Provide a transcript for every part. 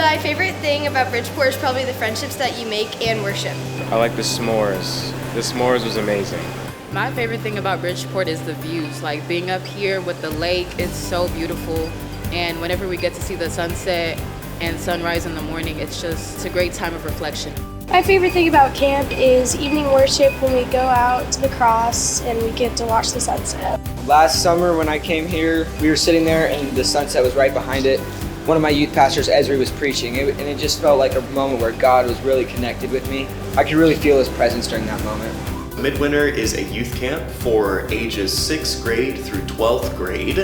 My favorite thing about Bridgeport is probably the friendships that you make and worship. I like the s'mores. The s'mores was amazing. My favorite thing about Bridgeport is the views. Like being up here with the lake, it's so beautiful. And whenever we get to see the sunset and sunrise in the morning, it's a great time of reflection. My favorite thing about camp is evening worship when we go out to the cross and we get to watch the sunset. Last summer when I came here, we were sitting there and the sunset was right behind it. One of my youth pastors, Ezra, was preaching, and it just felt like a moment where God was really connected with me. I could really feel his presence during that moment. Midwinter is a youth camp for ages 6th grade through 12th grade,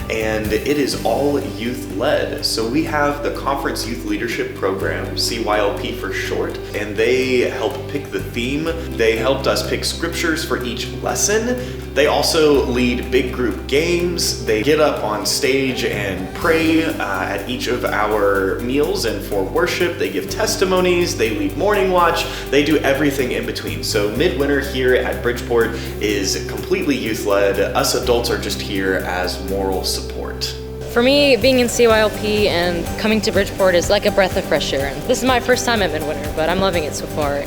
and it is all youth-led. So we have the Conference Youth Leadership Program, CYLP for short, and they help pick the theme. They helped us pick scriptures for each lesson. They also lead big group games. They get up on stage and pray at each of our meals and for worship. They give testimonies. They lead morning watch. They do everything in between. So Midwinter here at Bridgeport is completely youth-led. Us adults are just here as moral support. For me, being in CYLP and coming to Bridgeport is like a breath of fresh air. This is my first time at Midwinter, but I'm loving it so far.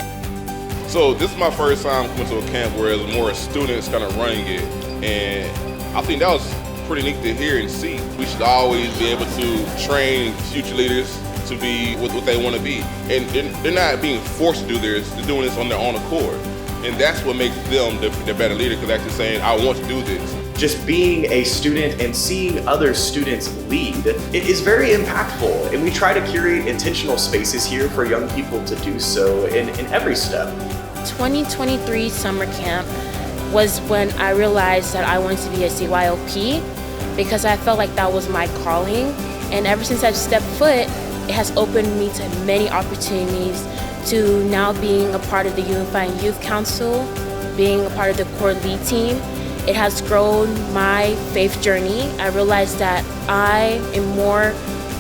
So this is my first time coming to a camp where there's more students kind of running it, and I think that was pretty neat to hear and see. We should always be able to train future leaders to be what they want to be, and they're not being forced to do this, they're doing this on their own accord, and that's what makes them the better leader, because they're actually saying, I want to do this. Just being a student and seeing other students lead, it is very impactful, and we try to curate intentional spaces here for young people to do so in every step. 2023 summer camp was when I realized that I wanted to be a CYLP because I felt like that was my calling, and ever since I've stepped foot, it has opened me to many opportunities, to now being a part of the Unifying Youth Council, being a part of the core lead team. It has grown my faith journey. I realized that I am more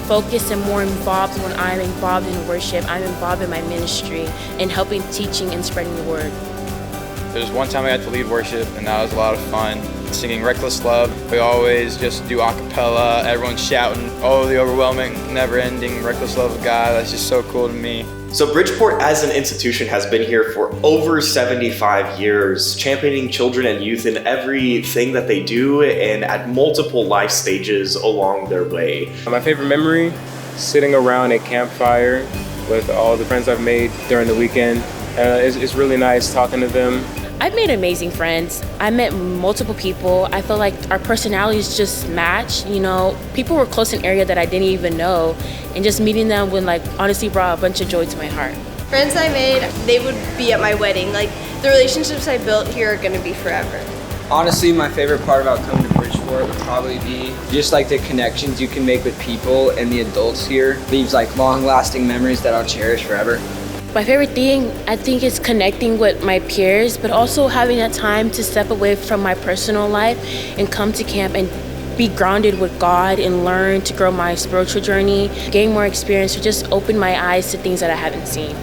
focused and more involved when I'm involved in worship. I'm involved in my ministry and helping teaching and spreading the word. There was one time I got to lead worship, and that was a lot of fun. Singing Reckless Love. We always just do a cappella, everyone's shouting, oh, the overwhelming, never-ending reckless love of God. That's just so cool to me. So Bridgeport as an institution has been here for over 75 years, championing children and youth in everything that they do and at multiple life stages along their way. My favorite memory, sitting around a campfire with all the friends I've made during the weekend. It's really nice talking to them. I've made amazing friends. I met multiple people. I feel like our personalities just match. You know, people were close in an area that I didn't even know, and just meeting them would honestly brought a bunch of joy to my heart. Friends I made, they would be at my wedding. Like, the relationships I built here are going to be forever. Honestly, my favorite part about coming to Bridgeport would probably be just like the connections you can make with people, and the adults here leaves like long-lasting memories that I'll cherish forever. My favorite thing, I think, is connecting with my peers, but also having that time to step away from my personal life and come to camp and be grounded with God and learn to grow my spiritual journey, gain more experience, or just open my eyes to things that I haven't seen.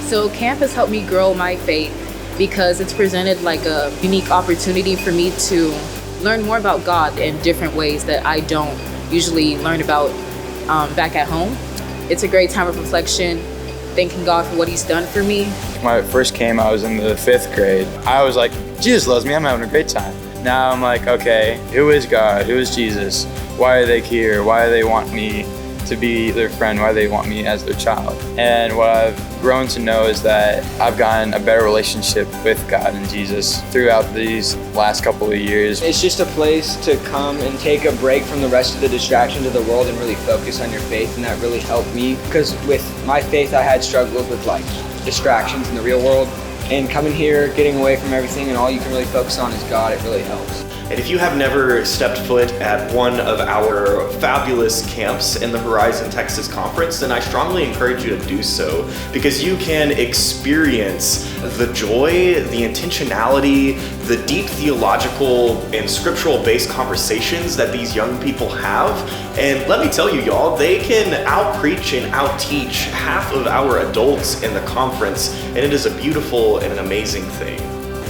So camp has helped me grow my faith because it's presented like a unique opportunity for me to learn more about God in different ways that I don't usually learn about back at home. It's a great time of reflection, thanking God for what he's done for me. When I first came, I was in the 5th grade. I was like, Jesus loves me, I'm having a great time. Now I'm like, okay, who is God? Who is Jesus? Why are they here? Why do they want me to be their friend? Why do they want me as their child? And what I've grown to know is that I've gotten a better relationship with God and Jesus throughout these last couple of years. It's just a place to come and take a break from the rest of the distractions of the world and really focus on your faith, and that really helped me, because with my faith I had struggles with like distractions in the real world, and coming here, getting away from everything, and all you can really focus on is God, it really helps. And if you have never stepped foot at one of our fabulous camps in the Horizon Texas Conference, then I strongly encourage you to do so, because you can experience the joy, the intentionality, the deep theological and scriptural based conversations that these young people have. And let me tell you, y'all, they can out-preach and out-teach half of our adults in the conference, and it is a beautiful and an amazing thing.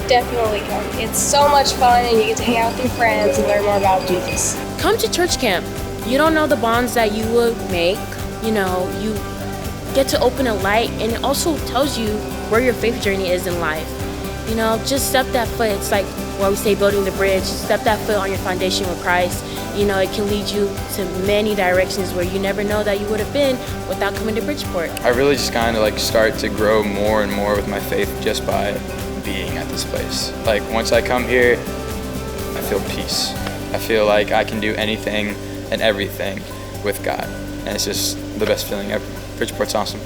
Definitely come. It's so much fun, and you get to hang out with your friends and learn more about Jesus. Come to church camp. You don't know the bonds that you would make. You know, you get to open a light, and it also tells you where your faith journey is in life. You know, just step that foot. It's like what we say, building the bridge. Step that foot on your foundation with Christ. You know, it can lead you to many directions where you never know that you would have been without coming to Bridgeport. I really just kind of like start to grow more and more with my faith just by being at this place. Like once I come here, I feel peace. I feel like I can do anything and everything with God. And it's just the best feeling ever. Bridgeport's awesome.